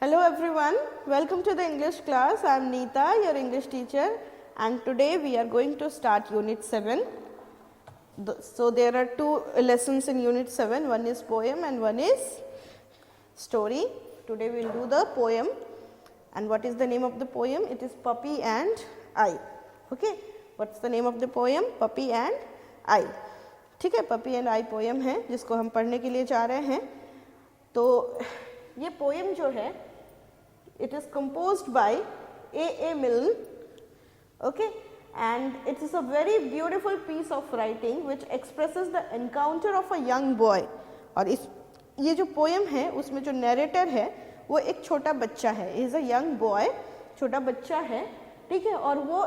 Hello everyone, welcome to the English class. I am Neeta, your English teacher, and today we are going to start Unit 7. So there are two lessons in Unit 7, one is poem and one is story. Today we will do the poem. And what is the name of the poem? It is Puppy and I. Okay, what's the name of the poem? Puppy and I. ठीक है, Puppy and I poem है जिसको हम पढ़ने के लिए जा रहे हैं. तो ये पोएम जो है it is composed by A. Milne, okay, and it is a very beautiful piece of writing which expresses the encounter of a young boy. और इस ये जो पोएम है उसमें जो नरेटर है वो एक छोटा बच्चा है, इज अ यंग बॉय, छोटा बच्चा है, ठीक है. और वो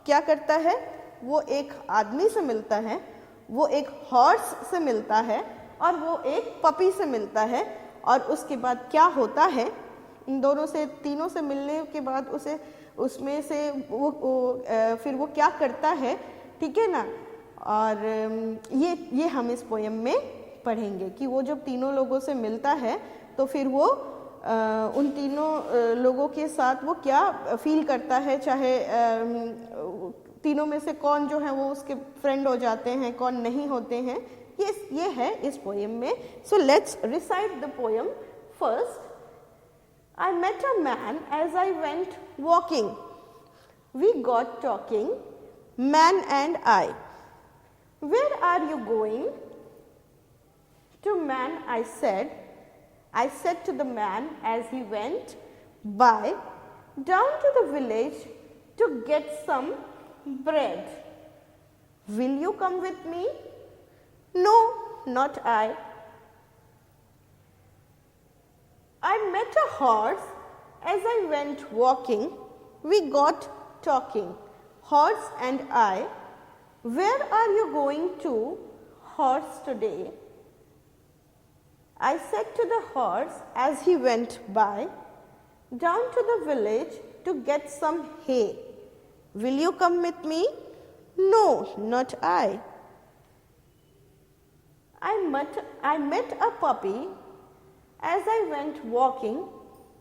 क्या करता है, वो एक आदमी से मिलता है, वो एक हॉर्स से मिलता है और वो एक पपी से मिलता है. और उसके बाद क्या होता है, इन दोनों से तीनों से मिलने के बाद उसे उसमें से फिर वो क्या करता है, ठीक है ना. और ये हम इस पोएम में पढ़ेंगे कि वो जब तीनों लोगों से मिलता है तो फिर वो उन तीनों लोगों के साथ वो क्या फील करता है, चाहे तीनों में से कौन जो है वो उसके फ्रेंड हो जाते हैं, कौन नहीं होते हैं. ये है इस पोएम में. So let's recite the poem. First, I met a man as I went walking. We got talking, man and I. Where are you going? To man I said to the man as he went by, down to the village to get some bread. Will you come with me? No, not I. I met a horse as I went walking. We got talking, horse and I. Where are you going to, horse, today? I said to the horse as he went by, down to the village to get some hay. Will you come with me? No, not I. I met a puppy as I went walking.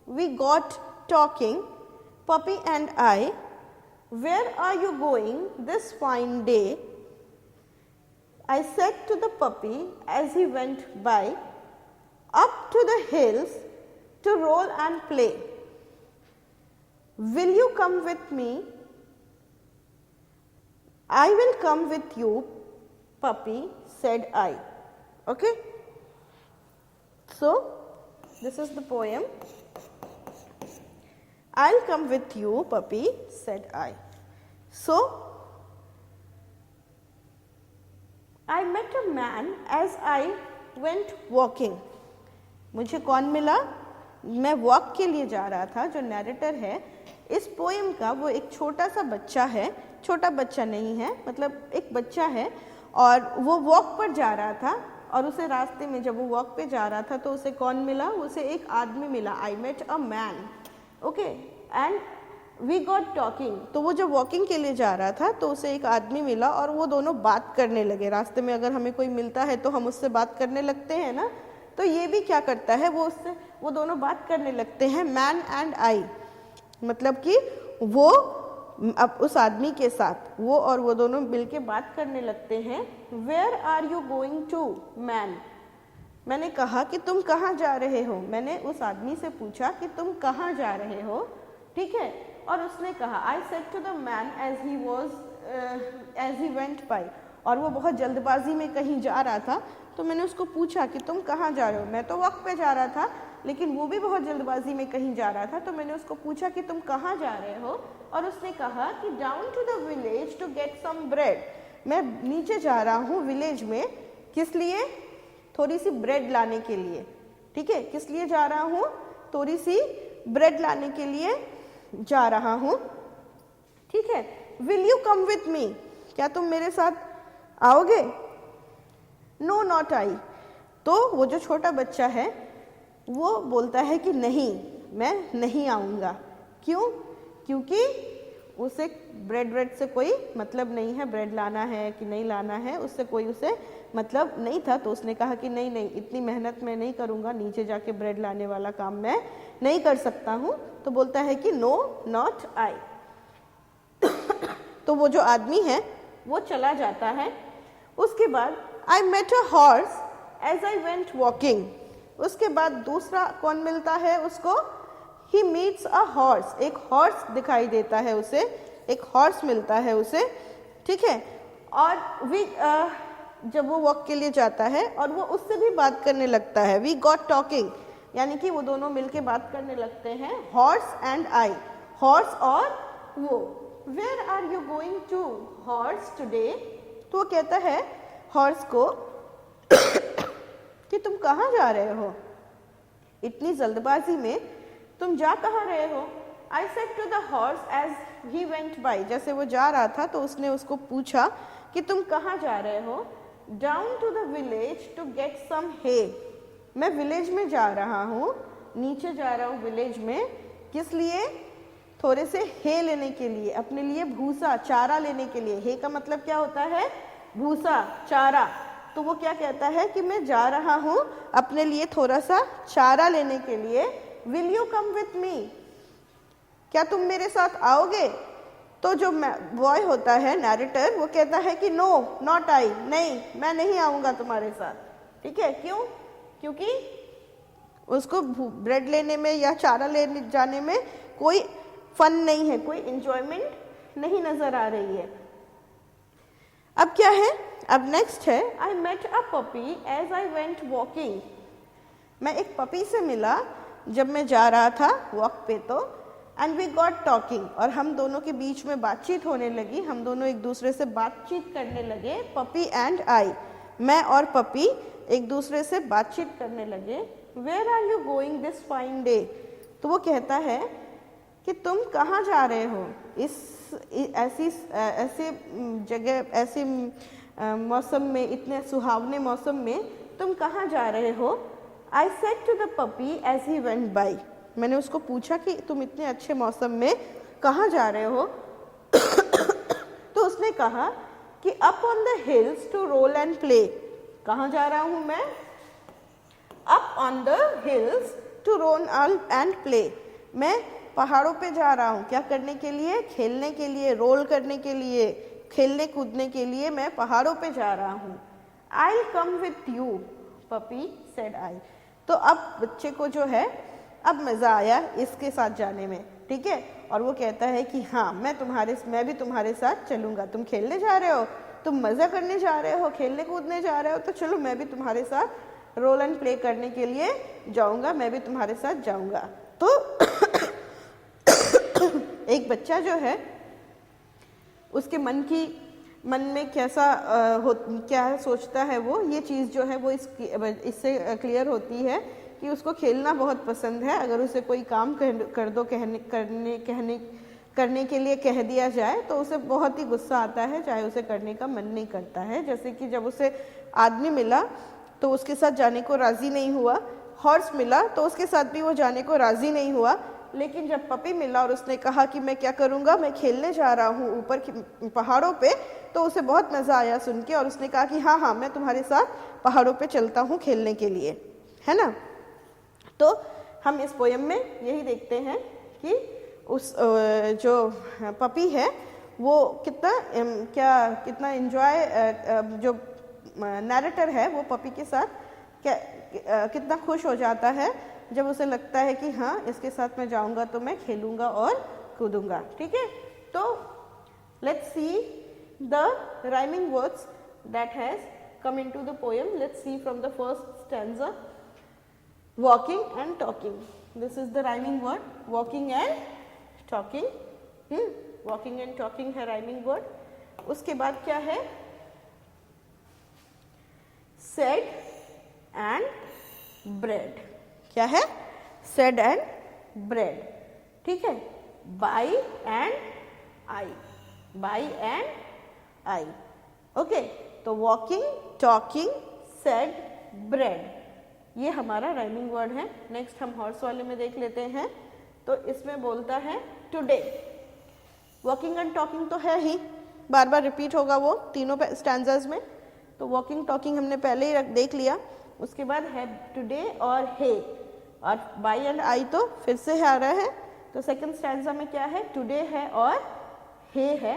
We got talking, puppy and I. Where are you going this fine day? I said to the puppy as he went by, up to the hills to roll and play. Will you come with me? I will come with you, puppy, said I. Okay? So, this is the poem. I'll come with you, puppy, said I. So, I met a man as I went walking. मुझे कौन मिला? मैं walk के लिए जा रहा था. जो नैरेटर है इस पोएम का वो एक छोटा सा बच्चा है, छोटा बच्चा नहीं है, मतलब एक बच्चा है, और वो वॉक पर जा रहा था. और उसे रास्ते में जब वो वॉक पे जा रहा था तो उसे कौन मिला? उसे एक आदमी मिला. I met a man, okay, and we got talking. तो वो जब वॉकिंग के लिए जा रहा था तो उसे एक आदमी मिला और वो दोनों बात करने लगे. रास्ते में अगर हमें कोई मिलता है तो हम उससे बात करने लगते हैं ना. तो ये भी क्या करता है, वो दोनों बात करने लगते हैं, मैन एंड आई. मतलब कि वो अब उस आदमी के साथ वो और वो दोनों मिलके बात करने लगते हैं. Where are you going to, man. मैंने कहा कि तुम कहाँ जा रहे हो. मैंने उस आदमी से पूछा कि तुम कहाँ जा रहे हो, ठीक है. और उसने कहा, I said to the man as he went by. और वो बहुत जल्दबाजी में कहीं जा रहा था तो मैंने उसको पूछा कि तुम कहाँ जा रहे हो. मैं तो वक्त पे जा रहा था लेकिन वो भी बहुत जल्दबाजी में कहीं जा रहा था, तो मैंने उसको पूछा कि तुम कहाँ जा रहे हो. और उसने कहा कि down to the village to get some bread. मैं नीचे जा रहा हूँ विलेज में. किस लिए? थोड़ी सी ब्रेड लाने के लिए. ठीक है, किस लिए जा रहा हूँ? थोड़ी सी ब्रेड लाने के लिए जा रहा हूँ, ठीक है. Will you come with me. क्या तुम मेरे साथ आओगे? No, not I. तो वो जो छोटा बच्चा है वो बोलता है कि नहीं, मैं नहीं आऊँगा. क्यों? क्योंकि उसे ब्रेड से कोई मतलब नहीं है. ब्रेड लाना है कि नहीं लाना है उससे कोई उसे मतलब नहीं था. तो उसने कहा कि नहीं, इतनी मेहनत मैं नहीं करूँगा, नीचे जाके ब्रेड लाने वाला काम मैं नहीं कर सकता हूँ, तो बोलता है कि नो नॉट आई। तो वो जो आदमी है वो चला जाता है। उसके बाद I met a horse as I went walking. उसके बाद दूसरा कौन मिलता है उसको? ही मीट्स अ हॉर्स, एक हॉर्स दिखाई देता है उसे, एक हॉर्स मिलता है उसे, ठीक है। और जब वो वॉक के लिए जाता है और वो उससे भी बात करने लगता है, वी गॉट टॉकिंग, यानी कि वो दोनों मिलके बात करने लगते हैं, हॉर्स एंड आई, हॉर्स और वो। Where are you going to horse today? तो वो कहता है हॉर्स को कि तुम कहाँ जा रहे हो, इतनी जल्दबाजी में तुम जा कहाँ रहे हो? I said to the horse as he went by, जैसे वो जा रहा था तो उसने उसको पूछा कि तुम कहाँ जा रहे हो? Down to the village to get some hay, मैं विलेज में जा रहा हूँ, नीचे जा रहा हूँ विलेज में, किस लिए? थोड़े से हे लेने के लिए, अपने लिए भूसा चारा लेने के लिए। हे का मतलब क्या होता है? भूसा चारा। तो वो क्या कहता है कि मैं जा रहा हूँ अपने लिए थोड़ा सा चारा लेने के लिए, will you come with me, क्या तुम मेरे साथ आओगे? तो जो बॉय होता है नैरेटर, वो कहता है कि नो नॉट आई, नहीं मैं नहीं आऊँगा तुम्हारे साथ, ठीक है। क्यों? क्योंकि उसको ब्रेड लेने में या चारा लेने जाने में कोई फन नहीं है, कोई एंजॉयमेंट नहीं नजर आ रही है। अब क्या है? अब नेक्स्ट है I met a puppy as I went walking, मैं एक पपी से मिला जब मैं जा रहा था वॉक पे, तो एंड वी गॉट टॉकिंग, और हम दोनों के बीच में बातचीत होने लगी, हम दोनों एक दूसरे से बातचीत करने लगे, पपी एंड आई, मैं और पपी एक दूसरे से बातचीत करने लगे। Where are you going this fine day? तो वो कहता है कि तुम कहाँ जा रहे हो ऐसे जगह, ऐसे मौसम में, इतने सुहावने मौसम में तुम कहाँ जा रहे हो? I said to the puppy as he went by, मैंने उसको पूछा कि तुम इतने अच्छे मौसम में कहाँ जा रहे हो? तो उसने कहा कि up on the hills to roll and play, कहाँ जा रहा हूँ मैं? Up on the hills to roll and play, मैं पहाड़ों पे जा रहा हूँ, क्या करने के लिए? खेलने के लिए, रोल करने के लिए, खेलने कूदने के लिए मैं पहाड़ों पे जा रहा हूँ। I come with you puppy said I, तो अब बच्चे को जो है अब मज़ा आया इसके साथ जाने में, ठीक है। और वो कहता है कि हाँ मैं भी तुम्हारे साथ चलूँगा, तुम खेलने जा रहे हो, तुम मज़ा करने जा रहे हो, खेलने कूदने जा रहे हो, तो चलो मैं भी तुम्हारे साथ रोल एंड प्ले करने के लिए जाऊँगा, मैं भी तुम्हारे साथ जाऊँगा। तो एक बच्चा जो है उसके मन में कैसा क्या सोचता है, वो ये चीज़ जो है वो इससे क्लियर होती है कि उसको खेलना बहुत पसंद है। अगर उसे कोई काम कर दो करने के लिए कह दिया जाए तो उसे बहुत ही गुस्सा आता है, चाहे उसे करने का मन नहीं करता है। जैसे कि जब उसे आदमी मिला तो उसके साथ जाने को राज़ी नहीं हुआ, हॉर्स मिला तो उसके साथ भी वो जाने को राज़ी नहीं हुआ, लेकिन जब पपी मिला और उसने कहा कि मैं क्या करूँगा, मैं खेलने जा रहा हूँ ऊपर पहाड़ों पे, तो उसे बहुत मज़ा आया सुन के, और उसने कहा कि हाँ हाँ मैं तुम्हारे साथ पहाड़ों पे चलता हूँ खेलने के लिए, है ना। तो हम इस पोयम में यही देखते हैं कि उस जो पपी है वो कितना एंजॉय, जो नैरेटर है वो पपी के साथ कितना खुश हो जाता है जब उसे लगता है कि हाँ इसके साथ मैं जाऊंगा तो मैं खेलूंगा और कूदूंगा, ठीक है। तो let's see the rhyming words that has come into the poem. Let's see from the first stanza. Walking and talking. This is the rhyming word. Walking and talking. Walking and talking है rhyming word. उसके बाद क्या है? Said and bread. क्या है? Said and bread. ठीक है? By and I. By and I. Okay. तो walking, talking, said, bread, ये हमारा राइमिंग वर्ड है। नेक्स्ट हम हॉर्स वाले में देख लेते हैं। तो इसमें बोलता है टुडे। वॉकिंग एंड टॉकिंग तो है ही, बार बार रिपीट होगा वो तीनों स्टैंजाज में। तो वॉकिंग टॉकिंग हमने पहले ही देख लिया। उसके बाद है टुडे और हे, और बाई एंड आई तो फिर से आ रहा है, तो सेकंड स्टैंजा में क्या है, टुडे है और हे है।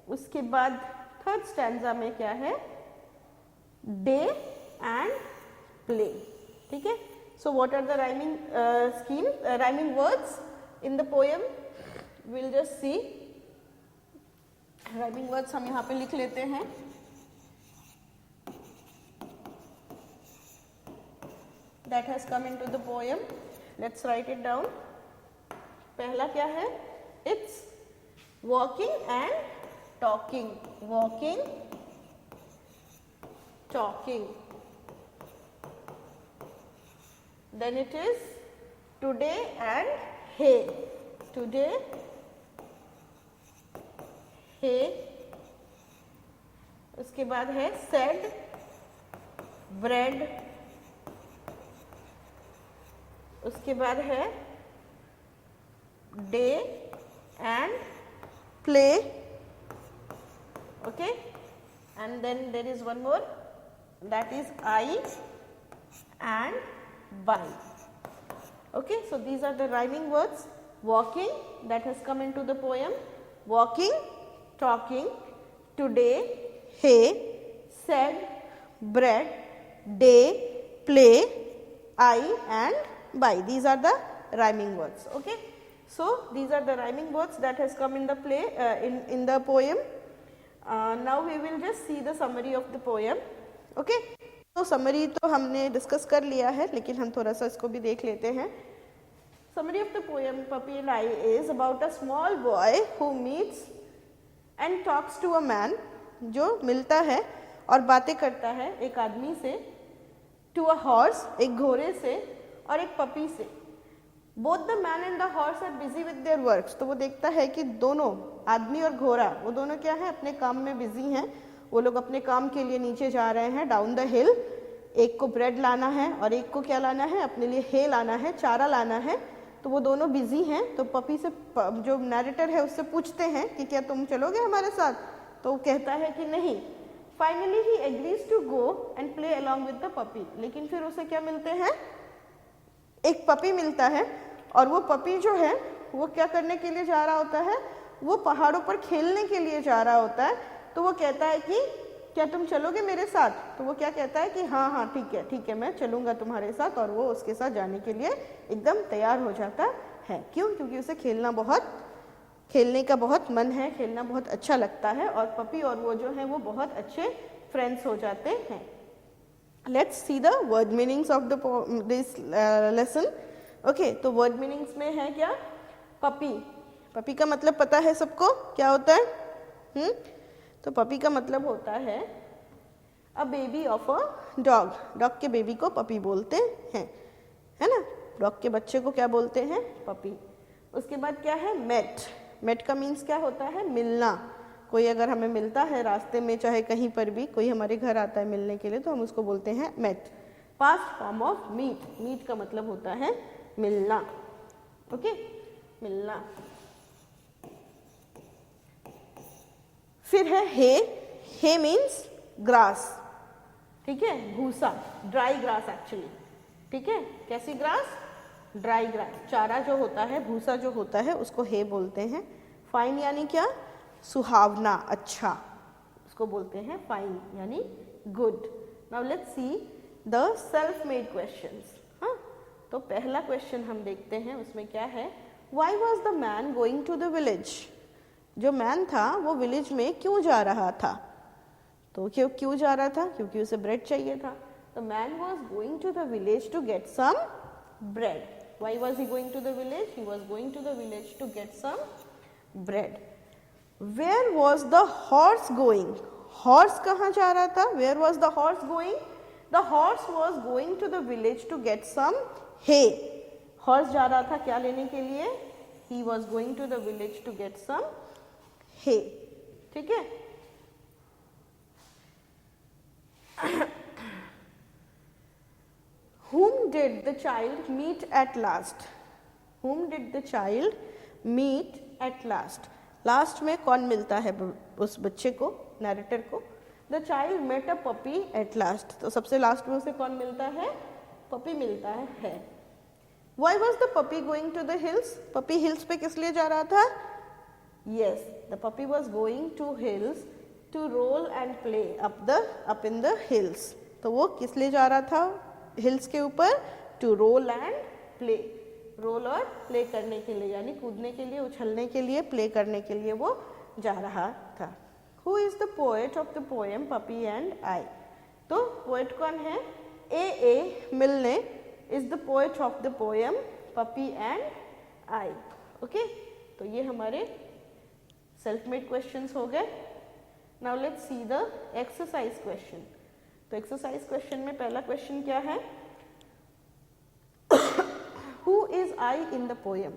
उसके बाद थर्ड स्टैंजा में क्या है, डे एंड प्ले। ठीक है, so what are the rhyming scheme, rhyming words in the poem, will just see. Rhyming words हम यहाँ पे लिख लेते हैं। That has come into the poem. Let's write it down. पहला क्या है, it's walking and talking. Walking, talking. Then it is today and hey. Today, hey. उसके बाद है said, bread. उसके बाद है day and play, okay, and then there is one more, that is I and by. Okay, so these are the rhyming words. Walking, that has come in to the poem, walking, talking, today, hey, said, bread, day, play, I and by. These are the rhyming words. Okay, so these are the rhyming words that has come in the play, in the poem. Now we will just see the summary of the poem. Okay, so summary तो हमने discuss कर लिया है, लेकिन हम थोड़ा सा इसको भी देख लेते हैं। Summary of the poem Puppy and I is about a small boy who meets and talks to a man, जो मिलता है और बातें करता है एक आदमी से, to a horse, एक घोड़े से, और एक पपी से। Both the man and the horse are busy with their works, तो वो देखता है कि दोनों आदमी और घोड़ा, वो दोनों क्या है, अपने काम में बिजी हैं। वो लोग अपने काम के लिए नीचे जा रहे हैं डाउन द हिल। एक को ब्रेड लाना है और एक को क्या लाना है, अपने लिए हे लाना है, चारा लाना है। तो वो दोनों बिजी हैं। तो पपी से, जो नैरेटर है उससे पूछते हैं कि क्या तुम चलोगे हमारे साथ, तो वो कहता है कि नहीं। Finally he agrees to go and play along with the puppy, लेकिन फिर उसे क्या मिलते हैं, एक पपी मिलता है। और वो पपी जो है वो क्या करने के लिए जा रहा होता है, वो पहाड़ों पर खेलने के लिए जा रहा होता है। तो वो कहता है कि क्या तुम चलोगे मेरे साथ, तो वो क्या कहता है कि हाँ हाँ ठीक है मैं चलूँगा तुम्हारे साथ। और वो उसके साथ जाने के लिए एकदम तैयार हो जाता है। क्यों, क्योंकि उसे खेलने का बहुत मन है, खेलना बहुत अच्छा लगता है। और पपी और वो जो है वो बहुत अच्छे फ्रेंड्स हो जाते हैं। Let's see the word meanings of this lesson. Okay, तो word meanings में है क्या, पपी। पपी का मतलब पता है सबको क्या होता है, तो पपी का मतलब होता है a baby of a dog. Dog के बेबी को पपी बोलते हैं, है ना। डॉग के बच्चे को क्या बोलते हैं, पपी। उसके बाद क्या है, मेट। मेट का मीन्स क्या होता है, मिलना। कोई अगर हमें मिलता है रास्ते में, चाहे कहीं पर भी कोई हमारे घर आता है मिलने के लिए, तो हम उसको बोलते हैं met. Past form of meet. Meet का मतलब होता है मिलना, ओके, मिलना। फिर है हे। हे मीन्स ग्रास, ठीक है, भूसा, ड्राई ग्रास एक्चुअली, ठीक है। कैसी ग्रास, ड्राई ग्रास। चारा जो होता है, भूसा जो होता है, उसको हे बोलते हैं। फाइन यानी क्या, सुहावना, अच्छा, उसको बोलते हैं फाइन यानी good. Now let's see the self made questions. हाँ, तो पहला क्वेश्चन हम देखते हैं, उसमें क्या है, why was the man going to the village. जो मैन था वो विलेज में क्यों जा रहा था, तो क्यों जा रहा था, क्योंकि उसे ब्रेड चाहिए था। The man was going to the village to get some bread. Why was he going to the village, he was going to the village to get some bread. Where was the horse going? Horse कहाँ जा रहा था? Where was the horse going? The horse was going to the village to get some hay. Horse जा रहा था क्या लेने के लिए? He was going to the village to get some hay. ठीक है? Whom did the child meet at last? Whom did the child meet at last? Last में कौन मिलता है उस बच्चे को, नैरेटर को। The child met a puppy at last, तो सबसे लास्ट में उसे कौन मिलता है, पपी मिलता है। Why was the puppy going to the hills? Puppy hills पे किस लिए जा रहा था? Yes, the puppy was going to hills to roll and play up in the hills. तो वो किस लिए जा रहा था hills के ऊपर? To roll and play. Roll और प्ले करने के लिए, यानी कूदने के लिए, उछलने के लिए, प्ले करने के लिए वो जा रहा था. Who is the poet of the poem Puppy and I? तो पोएट कौन है? A. मिल्ने is the poet of the poem Puppy and I. Okay? तो ये हमारे सेल्फ मेड क्वेश्चंस हो गए. Now let's see the exercise question. तो एक्सरसाइज क्वेश्चन में पहला क्वेश्चन क्या है? Who is I in the poem?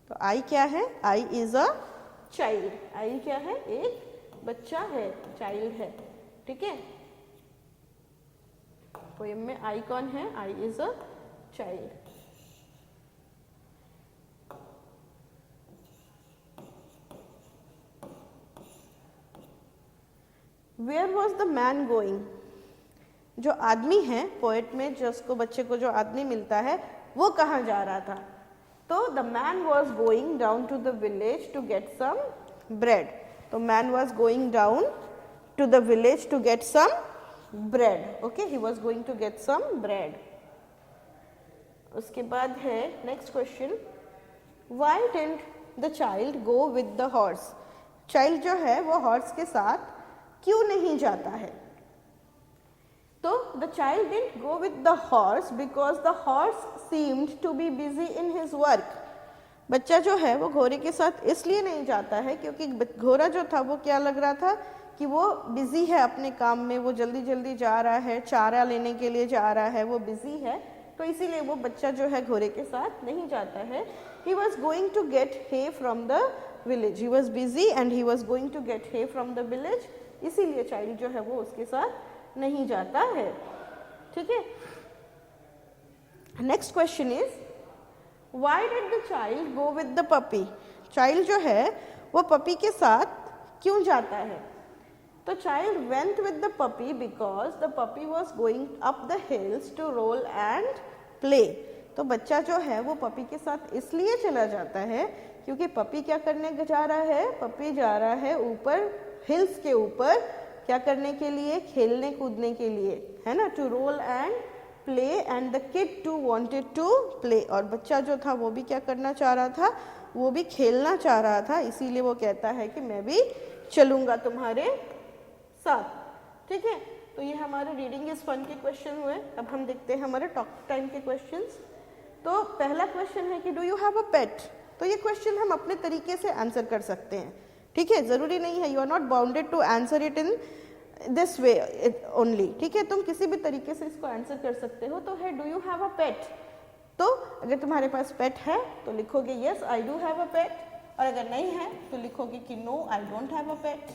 तो I क्या है? I is a child. I क्या है? एक बच्चा है, चाइल्ड है. ठीक है, पोएम में I कौन है? I is a child. Where was the man going? जो आदमी है पोएट में, जो उसको बच्चे को जो आदमी मिलता है वो कहाँ जा रहा था? तो the man was going down to the village to get some bread. तो man was going down to the village to get some bread. Okay, he was going to get some bread. उसके बाद है next question. Why didn't the child go with the horse? Child जो है वो horse के साथ क्यों नहीं जाता है? तो the child didn't go with the horse because the horse seemed to be busy in his work. बच्चा जो है वो घोड़े के साथ इसलिए नहीं जाता है क्योंकि घोड़ा जो था वो क्या लग रहा था कि वो बिजी है अपने काम में, वो जल्दी जल्दी जा रहा है, चारा लेने के लिए जा रहा है, वो बिजी है, तो इसीलिए वो बच्चा जो है घोड़े के साथ नहीं जाता है. He was going to get hay from the village. He was busy and he was going to get hay from the village. इसीलिए चाइल्ड जो है वो उसके साथ नहीं जाता है. ठीक है. Next question is why did the child go with the puppy? Child जो है वो पपी के साथ क्यों जाता है? तो child went with the puppy because the puppy was going up the hills to roll and play. तो बच्चा जो है वो पपी के साथ इसलिए चला जाता है क्योंकि पपी क्या करने जा रहा है? पपी जा रहा है ऊपर हिल्स के ऊपर, क्या करने के लिए? खेलने कूदने के लिए, है ना. To roll and play and the kid too wanted to play. और बच्चा जो था वो भी क्या करना चाह रहा था? वो भी खेलना चाह रहा था, इसीलिए वो कहता है कि मैं भी चलूंगा तुम्हारे साथ. ठीक है, तो ये हमारे रीडिंग इज फन के क्वेश्चन हुए. अब हम देखते हैं हमारे टॉक टाइम के क्वेश्चंस. तो पहला क्वेश्चन है कि do you have a pet? तो ये क्वेश्चन हम अपने तरीके से आंसर कर सकते हैं. ठीक है, जरूरी नहीं है, you are not bounded to answer it in this way only. ठीक है, तुम किसी भी तरीके से इसको आंसर कर सकते हो. तो है do you have a pet? तो अगर तुम्हारे पास पेट है तो लिखोगे yes I do have a pet, और अगर नहीं है तो लिखोगे कि no I don't have a pet.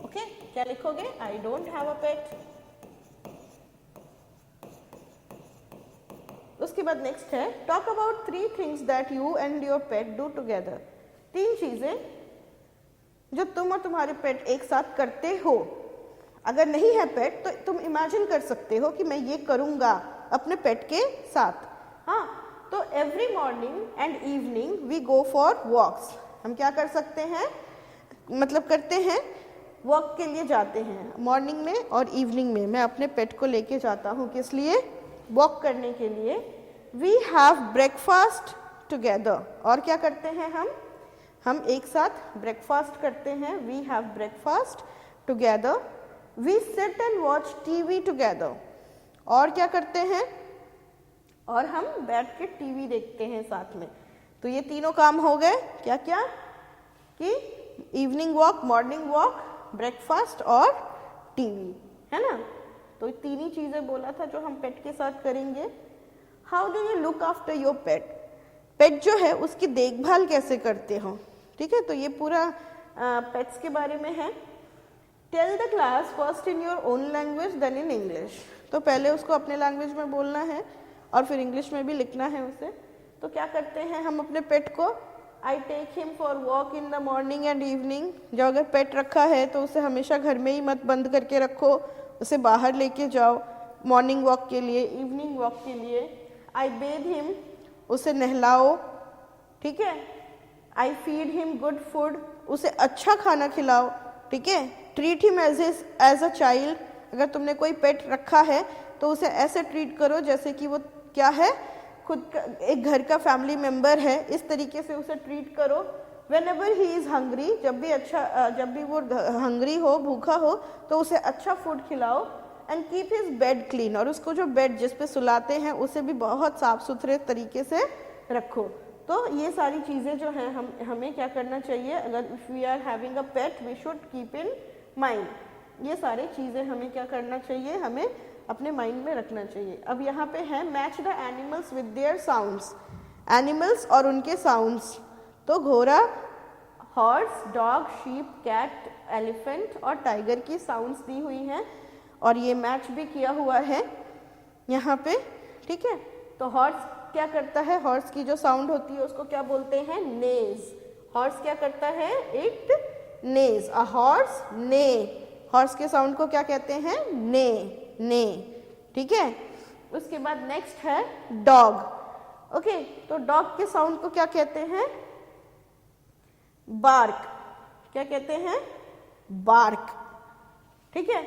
Okay, क्या लिखोगे? I don't have a pet. उसके बाद नेक्स्ट है talk about 3 things that you and your pet do together. 3 चीजें जो तुम और तुम्हारे पेट एक साथ करते हो. अगर नहीं है पेट तो तुम इमेजिन कर सकते हो कि मैं ये करूंगा अपने पेट के साथ. हाँ, तो every morning and evening we go for walks. हम क्या कर सकते हैं? मतलब करते हैं, वॉक के लिए जाते हैं. मॉर्निंग में और इवनिंग में मैं अपने पेट को लेके जाता हूँ. किस लिए? वॉक करने के लिए. We have breakfast together. और क्या करते हैं हम एक साथ ब्रेकफास्ट करते हैं. We have breakfast together. We sit and watch TV together. और क्या करते हैं? और हम बैठ के टीवी देखते हैं साथ में. तो ये तीनों काम हो गए. क्या क्या? कि evening walk, morning walk, breakfast और टीवी, है ना. तो तीन ही चीजें बोला था जो हम पेट के साथ करेंगे. How do you look after your pet? Pet जो है उसकी देखभाल कैसे करते हो? ठीक है, तो ये पूरा पेट्स के बारे में है. Tell the class first in your own language then in English. तो पहले उसको अपने लैंग्वेज में बोलना है और फिर इंग्लिश में भी लिखना है उसे. तो क्या करते हैं हम अपने पेट को? I take him for walk in the morning and evening. जो अगर पेट रखा है तो उसे हमेशा घर में ही मत बंद करके रखो, उसे बाहर लेके जाओ मॉर्निंग वॉक के लिए, इवनिंग वॉक के लिए. आई बेथ हिम उसे नहलाओ, ठीक है। I feed him good food, उसे अच्छा खाना खिलाओ, ठीक है। Treat him as a child, अगर तुमने कोई पेट रखा है तो उसे ऐसे ट्रीट करो जैसे कि वो क्या है, खुद का एक घर का फैमिली मेंबर है, इस तरीके से उसे ट्रीट करो। Whenever he is hungry, जब भी वो हंग्री हो, भूखा हो, तो उसे अच्छा फूड खिलाओ। And keep his bed clean, और उसको जो बेड जिस पे सुलाते हैं उसे भी बहुत साफ सुथरे तरीके से रखो। तो ये सारी चीज़ें जो हैं हमें क्या करना चाहिए, अगर if we are having a pet we should keep in mind. ये सारी चीज़ें हमें क्या करना चाहिए, हमें अपने माइंड में रखना चाहिए। अब यहाँ पे है match the animals with their sounds, animals और उनके साउंड्स। तो घोड़ा, horse, dog, sheep, cat, elephant और टाइगर की साउंड्स दी हुई हैं और ये मैच भी किया हुआ है यहाँ पे, ठीक है। तो हॉर्स क्या करता है, हॉर्स की जो साउंड होती है उसको क्या बोलते हैं, नेज। हॉर्स क्या करता है, इट नेज, अ हॉर्स ने। हॉर्स के साउंड को क्या कहते हैं, ने, ने, ठीक है। उसके बाद नेक्स्ट है डॉग, ओके। तो डॉग के साउंड को क्या कहते हैं, बार्क। क्या कहते हैं, बार्क, ठीक है।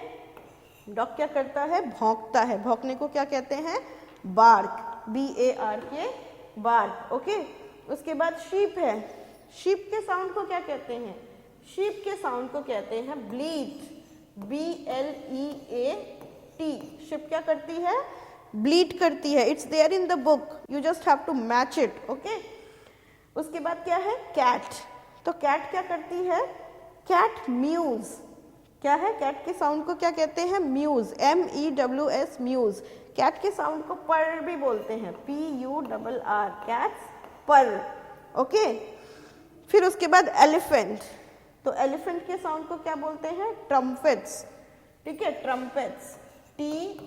डॉग क्या करता है, भौंकता है, भौंकने को क्या कहते हैं, बार्क, BARK, बार्क, ओके। उसके बाद शीप है, शीप के साउंड को क्या कहते हैं, शीप के साउंड को कहते हैं ब्लीट, BLEAT। शीप क्या करती है, ब्लीट करती है, it's there in the book, you just have to match it, okay. उसके बाद क्या है, कैट। तो कैट क्या करती है, कैट म्यूज। क्या है, कैट के साउंड को क्या कहते हैं, म्यूज, MEWS, म्यूज। कैट के साउंड को पर भी बोलते हैं, PURR, कैट्स पर, ओके। फिर उसके बाद एलिफेंट। तो एलिफेंट के साउंड को क्या बोलते हैं, ट्रम्पेट्स, ठीक है, ट्रम्पेट्स, TRUMPETS।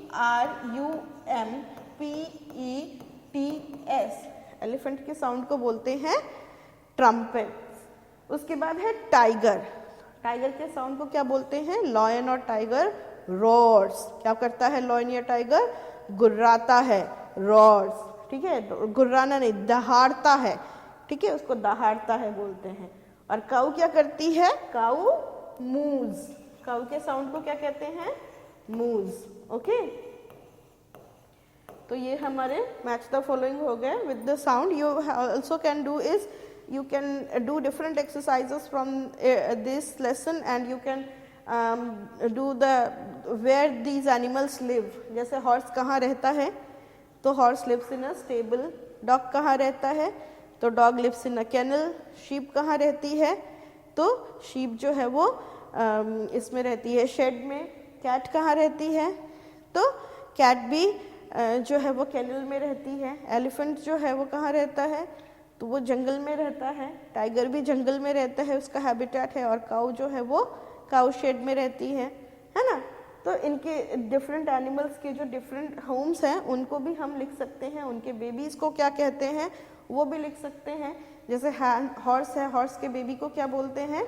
एलिफेंट के साउंड को बोलते हैं ट्रम्पेट्स। उसके बाद है टाइगर। टाइगर के साउंड को क्या बोलते हैं, लॉयन और टाइगर रोर्स। क्या करता है लॉयन या टाइगर, गुर्राता है, रोर्स, ठीक है। गुर्राना नहीं, दहाड़ता है, ठीक है, उसको दहाड़ता है बोलते हैं। और काऊ क्या करती है, काऊ मूज। काऊ के साउंड को क्या कहते हैं, मूज, ओके। तो ये हमारे मैच द फॉलोइंग हो गए with the sound. You also can do is you can do different exercises from this lesson and you can do the where these animals live। जैसे हॉर्स कहाँ रहता है, तो horse lives in a stable। Dog कहाँ रहता है, तो dog lives in a kennel। Sheep कहाँ रहती है, तो शीप जो है वो इसमें रहती है, शेड में। कैट कहाँ रहती है, तो कैट भी जो है वो केनल में रहती है। एलिफेंट जो है वो कहाँ रहता है, तो वो जंगल में रहता है। टाइगर भी जंगल में रहता है, उसका हैबिटेट है। और काऊ जो है वो काऊ शेड में रहती है ना। तो इनके डिफरेंट एनिमल्स के जो डिफरेंट होम्स हैं उनको भी हम लिख सकते हैं, उनके बेबीज को क्या कहते हैं वो भी लिख सकते हैं। जैसे हॉर्स है, हॉर्स के बेबी को क्या बोलते हैं,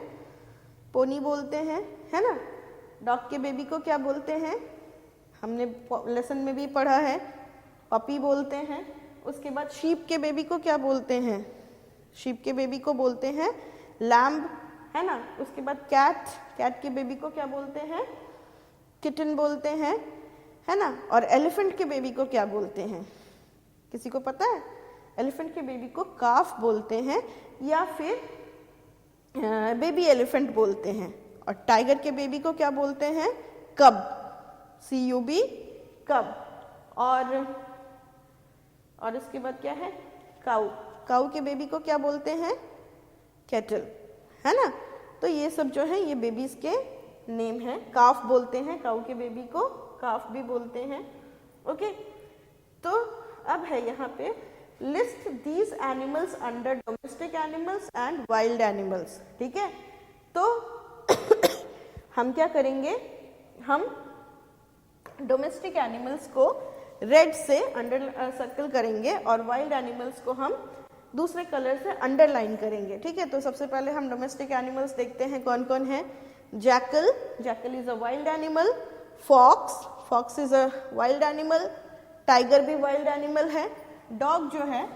पोनी बोलते हैं, है ना। डॉग के बेबी को क्या बोलते हैं, हमने लेसन में भी पढ़ा है, पपी बोलते हैं। उसके बाद शीप के बेबी को क्या बोलते हैं, शीप के बेबी को बोलते हैं लैम्ब, है ना। उसके बाद कैट, कैट के बेबी को क्या बोलते हैं, किटन बोलते हैं, है ना। और एलिफेंट के बेबी को क्या बोलते हैं, किसी को पता है, एलिफेंट के बेबी को काफ बोलते हैं या फिर बेबी एलिफेंट बोलते हैं। और टाइगर के बेबी को क्या बोलते हैं, कब, CUB, कब। और इसके बाद क्या है, काऊ। काऊ के बेबी को क्या बोलते हैं, कैटल, है ना। तो ये सब जो है ये बेबीज के नेम है। काफ बोलते हैं, काऊ के बेबी को काफ भी बोलते हैं, ओके। तो अब है यहाँ पे list these animals under domestic animals and wild animals, ठीक है। तो हम क्या करेंगे, हम डोमेस्टिक एनिमल्स को रेड से अंडर सर्कल करेंगे और वाइल्ड एनिमल्स को हम दूसरे कलर से अंडरलाइन करेंगे, ठीक है। तो सबसे पहले हम डोमेस्टिक एनिमल्स देखते हैं कौन कौन है। Jackal, jackal is a wild animal. Fox, fox is a wild animal. Tiger भी वाइल्ड एनिमल है। डॉग जो है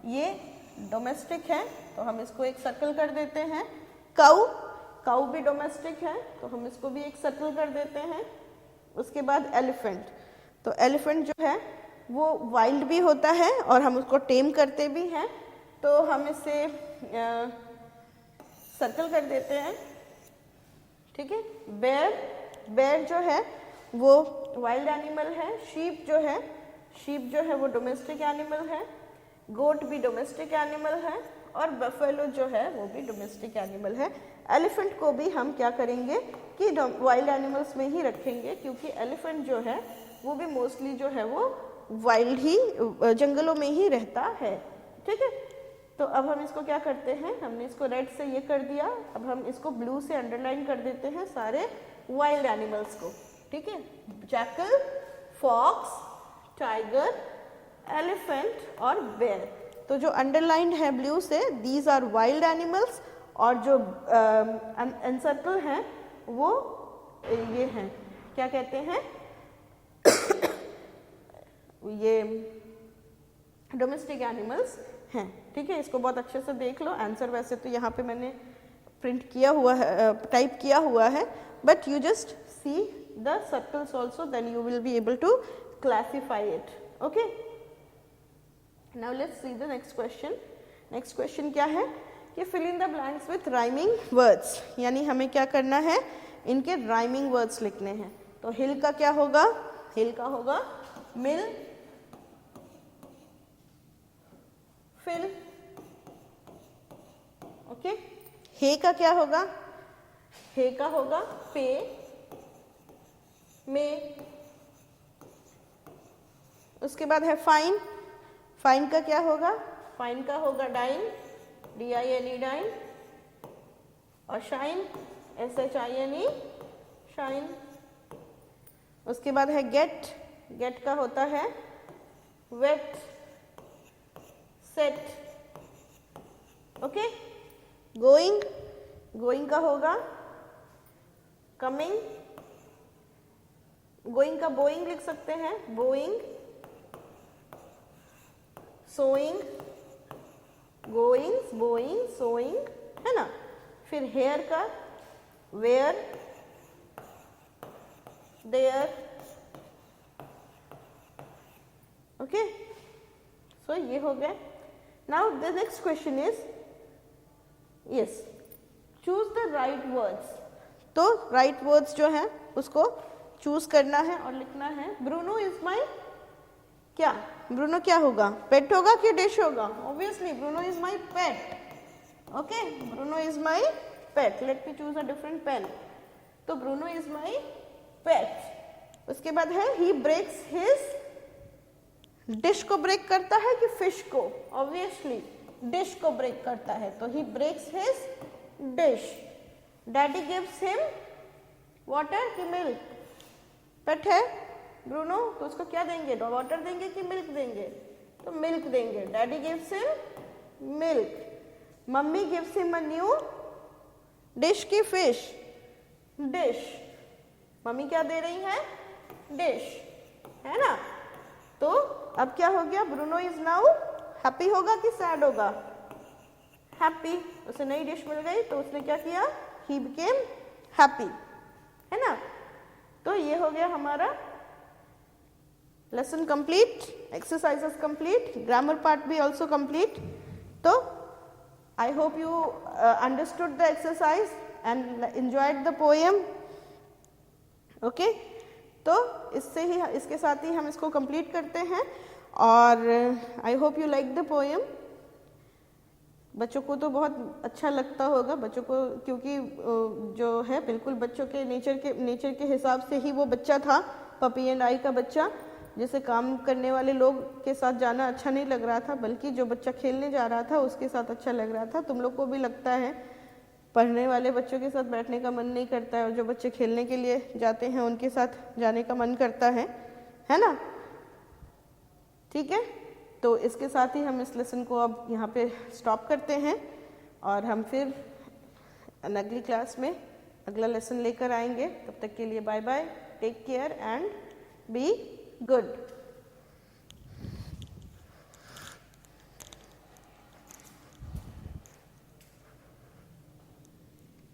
ये डोमेस्टिक है तो हम इसको एक सर्कल कर देते हैं। काऊ, काऊ भी डोमेस्टिक है तो हम इसको भी एक सर्कल कर देते हैं। उसके बाद एलिफेंट, तो एलिफेंट जो है वो वाइल्ड भी होता है और हम उसको टेम करते भी हैं, तो हम इसे सर्कल कर देते हैं, ठीक है। बेयर, बेयर जो है वो वाइल्ड एनिमल है। शीप जो है वो डोमेस्टिक एनिमल है। गोट भी डोमेस्टिक एनिमल है और बफेलो जो है वो भी डोमेस्टिक एनिमल है। एलिफेंट को भी हम क्या करेंगे कि वाइल्ड एनिमल्स में ही रखेंगे, क्योंकि एलिफेंट जो है वो भी मोस्टली जो है वो वाइल्ड ही, जंगलों में ही रहता है, ठीक है। तो अब हम इसको क्या करते हैं, हमने इसको रेड से ये कर दिया, अब हम इसको ब्लू से अंडरलाइन कर देते हैं सारे वाइल्ड एनिमल्स को, ठीक है। जैकल, फॉक्स, टाइगर, एलिफेंट और बेयर, तो जो अंडरलाइंड है ब्लू से, दीज आर वाइल्ड एनिमल्स, और जो एनसर्कल हैं वो ये हैं, क्या कहते हैं ये डोमेस्टिक एनिमल्स हैं, ठीक है। इसको बहुत अच्छे से देख लो। आंसर वैसे तो यहाँ पे मैंने प्रिंट किया हुआ है, टाइप किया हुआ है, but you just see the circles also, then you will be able to classify it, okay. Now let's see the next question. Next question क्या है कि fill in the blanks with rhyming words, यानी हमें क्या करना है, इनके rhyming words लिखने हैं। तो हिल का क्या होगा, हिल का होगा मिल, फिल, ओके। हे का क्या होगा, हे का होगा पे, में। उसके बाद है फाइन, फाइन का क्या होगा, फाइन का होगा डाइन, DINE डाइन, और शाइन SHINE शाइन। उसके बाद है गेट, गेट का होता है wet, set, okay. Going, going का होगा कमिंग, गोइंग का बोइंग लिख सकते हैं, bowing. Sowing, going, bowing, sowing, है ना। फिर हेयर का वेयर, देयर, ओके। सो ये हो गया। Now the next question is, yes, choose the right words. तो राइट वर्ड्स जो है उसको चूज करना है और लिखना है। ब्रूनो इज माई, क्या ब्रूनो क्या होगा, पेट होगा कि डिश होगा, obviously Bruno is my pet, okay. Bruno is my pet, let me choose a different pen. तो ब्रूनो इज माई पेट। उसके बाद है ही ब्रेक्स हिज, डिश को ब्रेक करता है कि फिश को, ऑब्वियसली डिश को ब्रेक करता है, तो he breaks his dish. Daddy gives him water कि मिल्क, पेट है ब्रूनो तो उसको क्या देंगे, वाटर देंगे कि मिल्क देंगे, तो मिल्क देंगे। Daddy gives him milk. Mummy gives him a new dish की फिश, डिश, मम्मी क्या दे रही है, डिश, है ना। तो अब क्या हो गया, ब्रूनो इज नाउ हैप्पी होगा कि सैड होगा, हैप्पी। उसे नई डिश मिल गई तो उसने क्या किया, ही बिकेम हैप्पी, है ना। तो ये हो गया हमारा lesson complete, exercises complete, grammar part भी ऑल्सो कंप्लीट। तो I hope you understood the exercise and enjoyed the poem, okay. तो इससे ही, इसके साथ ही हम इसको कंप्लीट करते हैं और I hope you like the poem. बच्चों को तो बहुत अच्छा लगता होगा, बच्चों को, क्योंकि जो है बिल्कुल बच्चों के नेचर के हिसाब से ही वो बच्चा था, पपी एंड आई का बच्चा, जिसे काम करने वाले लोग के साथ जाना अच्छा नहीं लग रहा था, बल्कि जो बच्चा खेलने जा रहा था उसके साथ अच्छा लग रहा था। तुम लोग को भी लगता है, पढ़ने वाले बच्चों के साथ बैठने का मन नहीं करता है और जो बच्चे खेलने के लिए जाते हैं उनके साथ जाने का मन करता है ना। ठीक है, तो इसके साथ ही हम इस लेसन को अब यहाँ पे स्टॉप करते हैं और हम फिर अगली क्लास में अगला लेसन लेकर आएंगे। तब तक के लिए bye bye, take care and be good.